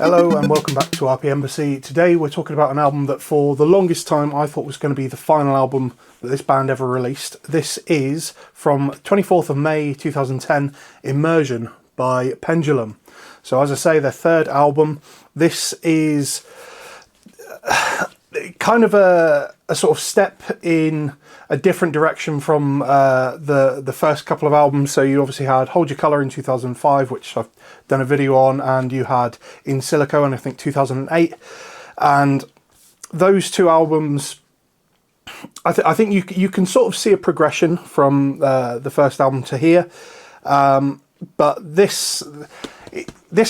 Hello and welcome back to RPMbassy. Today we're talking about an album that for the longest time I thought was going to be the final album that this band ever released. This is from 24th of May 2010, Immersion by Pendulum. So as I say, their third album. This is kind of a sort of step in a different direction from the first couple of albums. So you obviously had Hold Your Colour in 2005, which I've done a video on, and you had In Silico in I think 2008. And those two albums, I think you can sort of see a progression from the first album to here. But this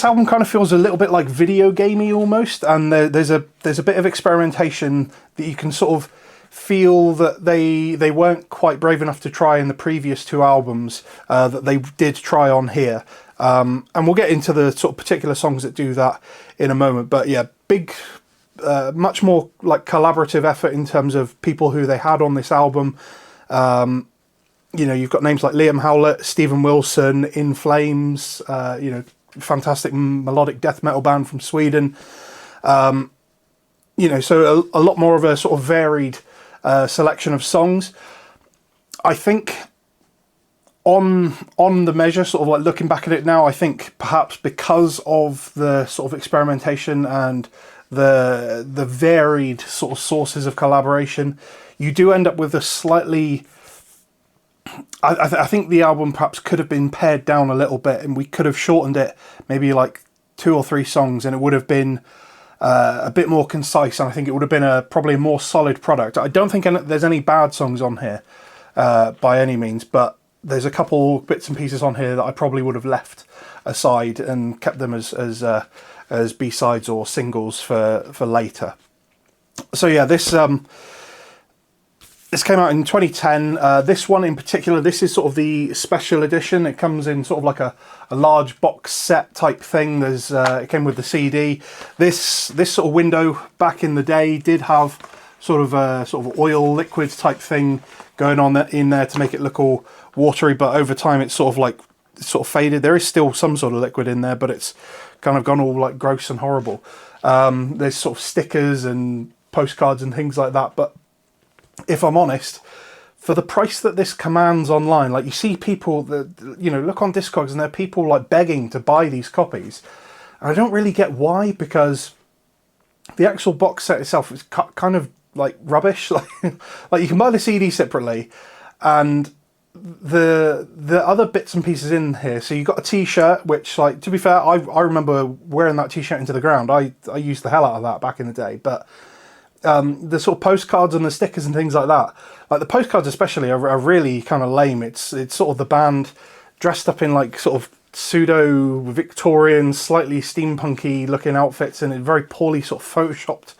album kind of feels a little bit like video gamey almost, and there's a bit of experimentation that you can sort of feel that they weren't quite brave enough to try in the previous two albums that they did try on here. And we'll get into the sort of particular songs that do that in a moment. But yeah, big, much more like collaborative effort in terms of people who they had on this album. You know, you've got names like Liam Howlett, Stephen Wilson, In Flames, you know, fantastic melodic death metal band from Sweden. You know, so a lot more of a sort of varied selection of songs. I think on the measure, sort of like looking back at it now, I think perhaps because of the sort of experimentation and the varied sort of sources of collaboration, you do end up with a slightly... I think the album perhaps could have been pared down a little bit, and we could have shortened it maybe like 2 or 3 songs, and it would have been a bit more concise, and I think it would have been probably a more solid product. I don't think there's any bad songs on here by any means, but there's a couple bits and pieces on here that I probably would have left aside and kept them as B-sides or singles for later. So yeah, this came out in 2010. This one in particular, this is sort of the special edition. It comes in sort of like a large box set type thing. It came with the CD. This sort of window back in the day did have sort of oil liquid type thing going on in there to make it look all watery, but over time it's sort of faded. There is still some sort of liquid in there, but it's kind of gone all like gross and horrible. There's sort of stickers and postcards and things like that, but if I'm honest, for the price that this commands online, like you see people that, you know, look on Discogs and there are people like begging to buy these copies. And I don't really get why, because the actual box set itself is kind of like rubbish. Like you can buy the CD separately, and the other bits and pieces in here. So you got a T-shirt, which, like, to be fair, I remember wearing that T-shirt into the ground. I used the hell out of that back in the day, but the sort of postcards and the stickers and things like that, like the postcards especially, are really kind of lame. It's sort of the band dressed up in like sort of pseudo Victorian, slightly steampunky looking outfits, and it's very poorly sort of photoshopped.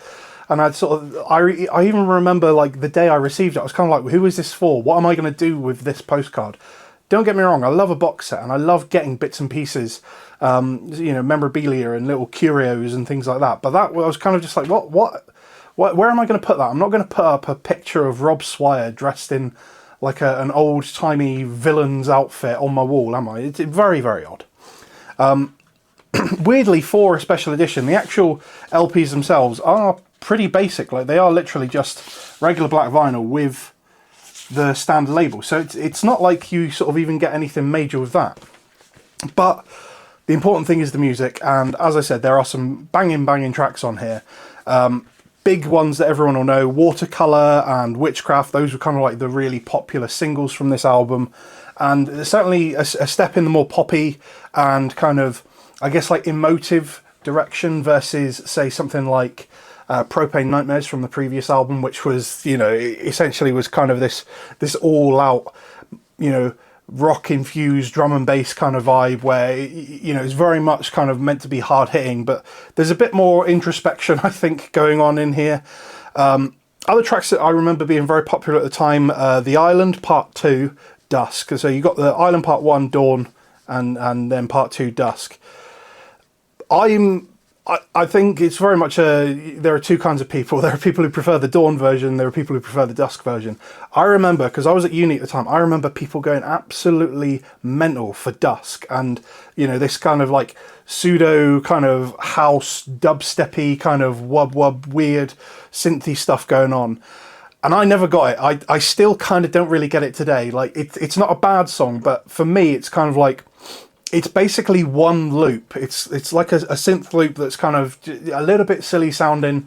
And I even remember like the day I received it, I was kind of like, who is this for? What am I going to do with this postcard? Don't get me wrong, I love a box set and I love getting bits and pieces, you know, memorabilia and little curios and things like that. But that, I was kind of just like, what? Where am I going to put that? I'm not going to put up a picture of Rob Swire dressed in like an old-timey villain's outfit on my wall, am I? It's very, very odd. Weirdly, for a special edition, the actual LPs themselves are pretty basic. Like, they are literally just regular black vinyl with the standard label. So it's not like you sort of even get anything major with that. But the important thing is the music, and as I said, there are some banging tracks on here. Big ones that everyone will know, Watercolour and Witchcraft, those were kind of like the really popular singles from this album. And certainly a step in the more poppy and kind of, I guess, like emotive direction versus, say, something like Propane Nightmares from the previous album, which was, you know, essentially was kind of this all-out, you know, rock-infused drum and bass kind of vibe where, you know, it's very much kind of meant to be hard-hitting, but there's a bit more introspection, I think, going on in here. Other tracks that I remember being very popular at the time, The Island Part 2, Dusk. So you got The Island Part 1, Dawn, and then Part 2, Dusk. I'm I think it's very much there are two kinds of people. There are people who prefer the dawn version, there are people who prefer the dusk version. I remember, because I was at uni at the time, I remember people going absolutely mental for dusk, and this kind of like pseudo kind of house dubsteppy kind of wub weird synthy stuff going on. And I never got it. I still kind of don't really get it today. Like it's not a bad song, but for me it's kind of like, it's basically one loop. It's like a synth loop that's kind of a little bit silly sounding.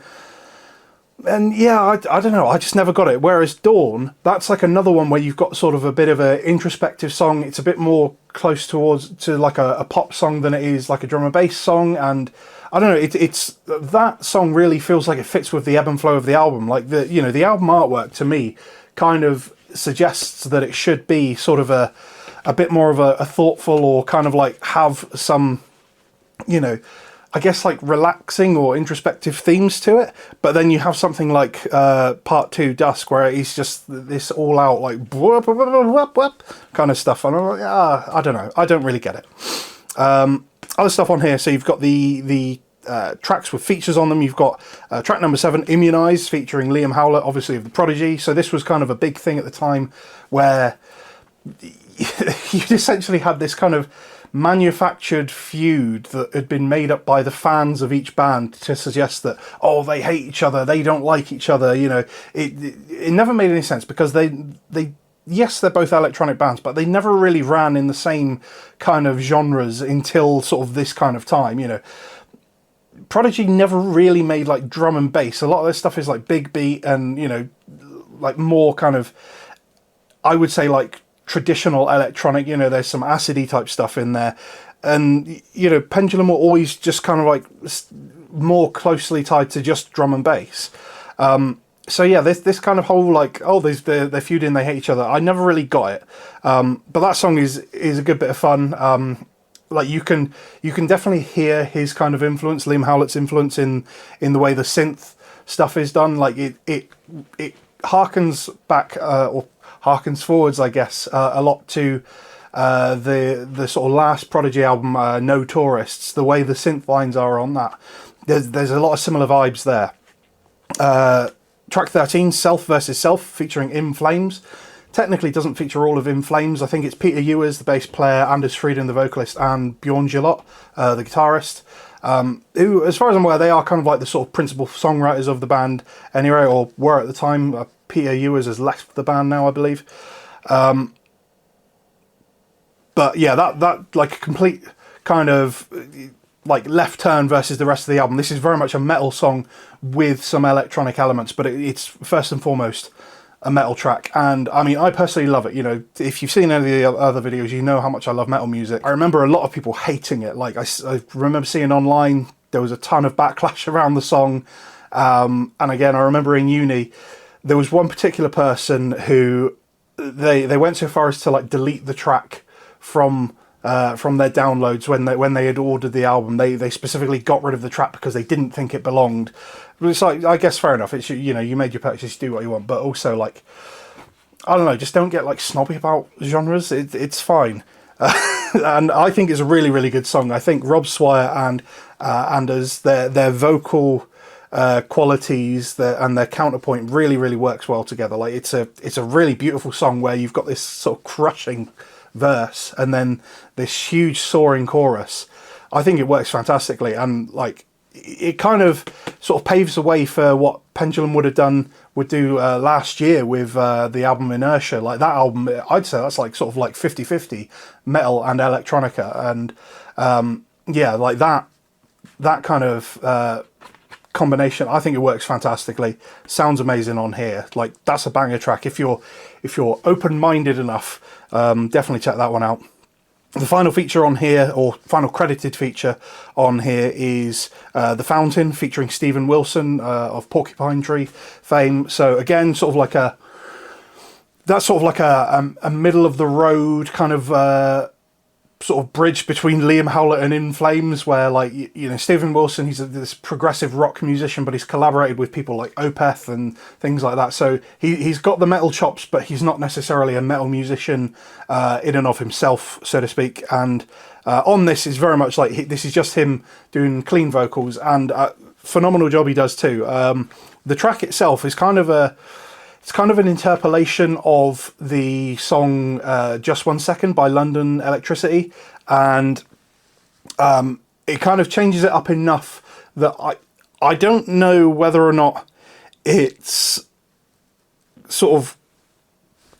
And yeah, I don't know, I just never got it. Whereas Dawn, that's like another one where you've got sort of a bit of an introspective song. It's a bit more close to like a pop song than it is like a drum and bass song. And I don't know, it's that song really feels like it fits with the ebb and flow of the album. Like the album artwork to me kind of suggests that it should be sort of a bit more of a thoughtful, or kind of like have some, I guess like relaxing or introspective themes to it. But then you have something like Part 2 Dusk, where it's just this all out like kind of stuff. And I'm like, I don't know, I don't really get it. Other stuff on here, so you've got the tracks with features on them. You've got track number 7, Immunized, featuring Liam Howlett, obviously of The Prodigy. So this was kind of a big thing at the time, where you'd essentially had this kind of manufactured feud that had been made up by the fans of each band to suggest that, oh, they hate each other, they don't like each other. It never made any sense, because they yes, they're both electronic bands, but they never really ran in the same kind of genres until sort of this kind of time. Prodigy never really made like drum and bass. A lot of their stuff is like big beat and like more kind of, I would say, like traditional electronic. There's some acidy type stuff in there, and Pendulum were always just kind of like more closely tied to just drum and bass. So yeah, this kind of whole like, oh, they're feuding, they hate each other, I never really got it. But that song is a good bit of fun. Like you can definitely hear his kind of influence, Liam Howlett's influence in the way the synth stuff is done. Like it harkens back or harkens forwards, I guess, a lot to the sort of last Prodigy album, No Tourists. The way the synth lines are on that, there's a lot of similar vibes there. Track 13, Self versus Self, featuring In Flames. Technically doesn't feature all of In Flames. I think it's Peter Ewers, the bass player, Anders Frieden, the vocalist, and Bjorn Gillot, the guitarist, who, as far as I'm aware, they are kind of like the sort of principal songwriters of the band anyway, or were at the time. Peter Ewers has left the band now, I believe. But yeah, that like a complete kind of like left turn versus the rest of the album. This is very much a metal song with some electronic elements, but it's first and foremost a metal track. And I mean, I personally love it. If you've seen any of the other videos, you know how much I love metal music. I remember a lot of people hating it. Like I remember seeing online, there was a ton of backlash around the song. And again, I remember in uni, there was one particular person who they went so far as to like delete the track from their downloads when they had ordered the album. They specifically got rid of the track because they didn't think it belonged. But it's like, I guess fair enough. It's, you made your purchase, do what you want. But also, like, I don't know, just don't get like snobby about genres. It's fine. And I think it's a really, really good song. I think Rob Swire and Anders, their vocal qualities and their counterpoint really, really works well together. Like it's a really beautiful song where you've got this sort of crushing verse and then this huge soaring chorus. I think it works fantastically, and like it kind of sort of paves the way for what Pendulum would do last year with the album Inertia. Like that album, I'd say that's like sort of like 50-50 metal and electronica, and yeah, like that kind of combination, I think it works fantastically. Sounds amazing on here. Like that's a banger track. If you're open-minded enough, definitely check that one out. The final feature on here, or final credited feature on here, is The Fountain, featuring Stephen Wilson of Porcupine Tree fame. So again, sort of like a middle of the road kind of sort of bridge between Liam Howlett and In Flames, where like Stephen Wilson, he's this progressive rock musician, but he's collaborated with people like Opeth and things like that. So he's got the metal chops, but he's not necessarily a metal musician in and of himself, so to speak. And On this is very much like this is just him doing clean vocals, and phenomenal job he does too. The track itself is kind of an interpolation of the song Just 1 Second by London Electricity, and it kind of changes it up enough that I don't know whether or not it's sort of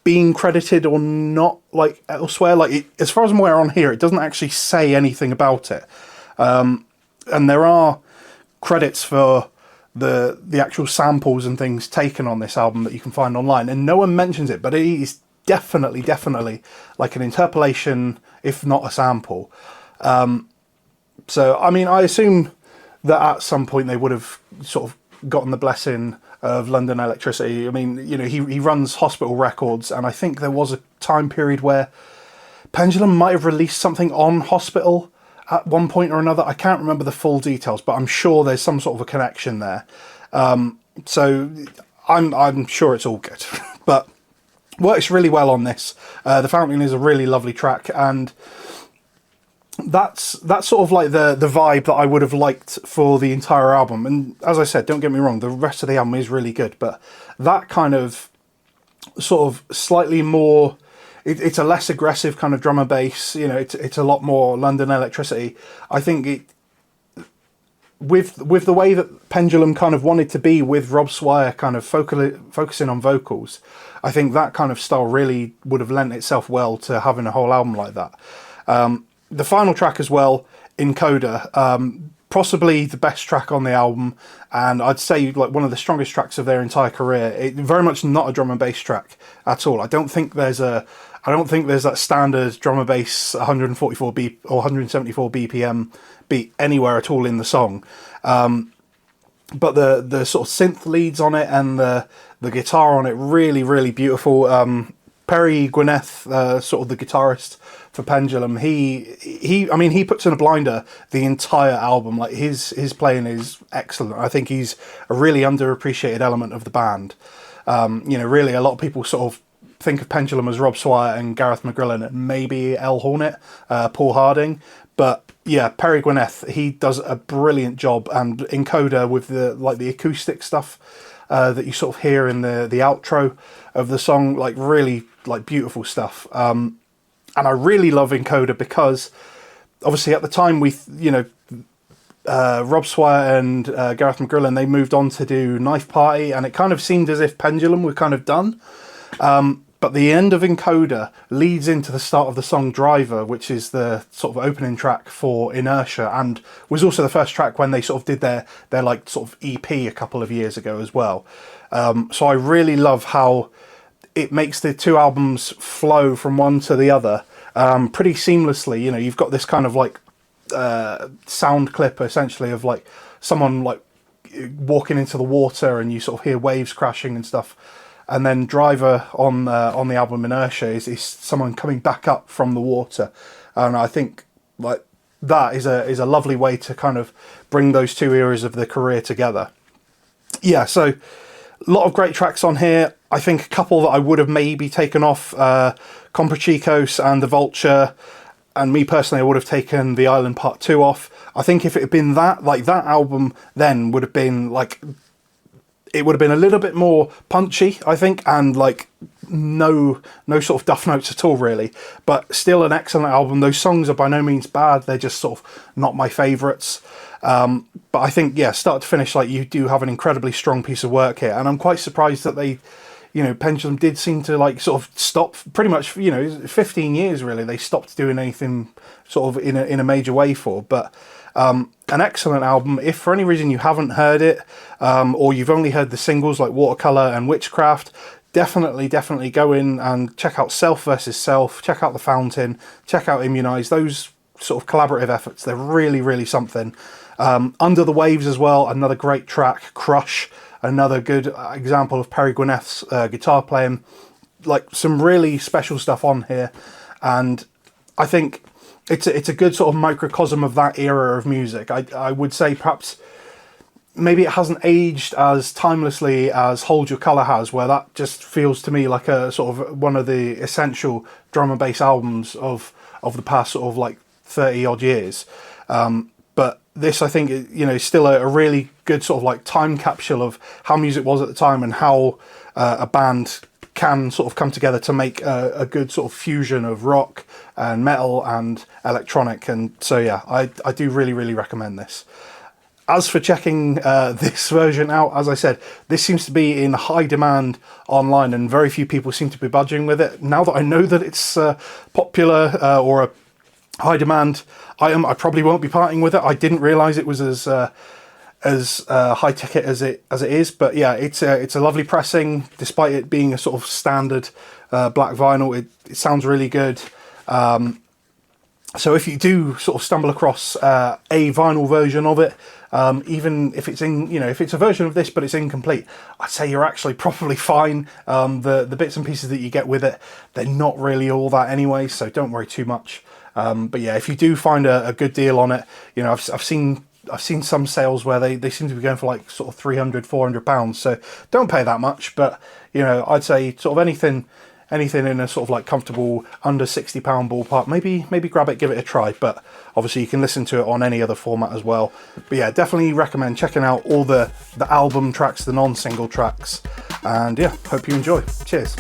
being credited or not, like elsewhere. Like as far as I'm aware on here, it doesn't actually say anything about it, and there are credits for the actual samples and things taken on this album that you can find online, and no one mentions it, but it is definitely like an interpolation, if not a sample. So I mean, I assume that at some point they would have sort of gotten the blessing of London Electricity. I mean, you know, he runs Hospital Records, and I think there was a time period where Pendulum might have released something on Hospital at one point or another. I can't remember the full details, but I'm sure there's some sort of a connection there. So I'm sure it's all good, but works really well on this. The Fountain is a really lovely track, and that's sort of like the vibe that I would have liked for the entire album. And as I said, don't get me wrong, the rest of the album is really good, but that kind of sort of slightly more, it's a less aggressive kind of drum and bass, you know, it's a lot more London Electricity. I think it, with the way that Pendulum kind of wanted to be, with Rob Swire kind of focusing on vocals, I think that kind of style really would have lent itself well to having a whole album like that. The final track as well, Encoder, possibly the best track on the album, and I'd say like one of the strongest tracks of their entire career. It very much not a drum and bass track at all. I don't think there's that standard drum and bass 144 B or 174 BPM beat anywhere at all in the song. But the sort of synth leads on it and the guitar on it, really beautiful. Perry Gwyneth, sort of the guitarist for Pendulum, I mean, he puts in a blinder the entire album. Like his playing is excellent. I think he's a really underappreciated element of the band. You know, really a lot of people sort of think of Pendulum as Rob Swire and Gareth McGrillen and maybe El Hornet, Paul Harding, but yeah, Perry Gwyneth, he does a brilliant job. And Encoder with the acoustic stuff that you sort of hear in the outro of the song, like really like beautiful stuff. And I really love Encoder because obviously at the time Rob Swire and Gareth McGrillen, they moved on to do Knife Party, and it kind of seemed as if Pendulum were kind of done. But the end of Encoder leads into the start of the song Driver, which is the sort of opening track for Inertia, and was also the first track when they sort of did their like sort of EP a couple of years ago as well. So I really love how it makes the two albums flow from one to the other pretty seamlessly. You know, you've got this kind of like sound clip essentially of like someone like walking into the water, and you sort of hear waves crashing and stuff. And then Driver on the album Inertia is someone coming back up from the water, and I think like that is a lovely way to kind of bring those two eras of the career together. Yeah, so a lot of great tracks on here. I think a couple that I would have maybe taken off, Comprachicos and The Vulture, and me personally, I would have taken The Island Part 2 off. I think if it had been that album then would have been like, it would have been a little bit more punchy, I think, and like no sort of duff notes at all really, but still an excellent album. Those songs are by no means bad, they're just sort of not my favourites. But I think, yeah, start to finish, like you do have an incredibly strong piece of work here, and I'm quite surprised that they, you know, Pendulum did seem to like sort of stop pretty much, you know, 15 years really, they stopped doing anything sort of in a major way for, but an excellent album. If for any reason you haven't heard it, or you've only heard the singles like Watercolour and Witchcraft, definitely go in and check out Self versus Self, check out The Fountain, check out Immunized. Those sort of collaborative efforts, they're really something. Under the Waves as well, another great track. Crush, another good example of Perry Gwyneth's guitar playing. Like some really special stuff on here, and I think it's a good sort of microcosm of that era of music. I would say perhaps maybe it hasn't aged as timelessly as Hold Your Colour has, where that just feels to me like a sort of one of the essential drum and bass albums of the past sort of like 30 odd years. But this, I think, you know, is still a really good sort of like time capsule of how music was at the time and how a band can sort of come together to make a good sort of fusion of rock and metal and electronic. And so yeah, I do really recommend this. As for checking this version out, as I said, this seems to be in high demand online and very few people seem to be budging with it. Now that I know that it's popular or a high demand item, I probably won't be parting with it. I didn't realise it was as high ticket as it is, but yeah, it's a lovely pressing, despite it being a sort of standard black vinyl. It sounds really good. So if you do sort of stumble across a vinyl version of it, even if it's in, you know, if it's a version of this but it's incomplete, I'd say you're actually probably fine. The bits and pieces that you get with it, they're not really all that anyway, so don't worry too much. But yeah, if you do find a good deal on it, you know, I've seen some sales where they seem to be going for like sort of £300-400, so don't pay that much. But you know, I'd say sort of anything in a sort of like comfortable under £60 ballpark, maybe grab it, give it a try. But obviously you can listen to it on any other format as well. But yeah, definitely recommend checking out all the album tracks, the non-single tracks, and yeah, hope you enjoy. Cheers.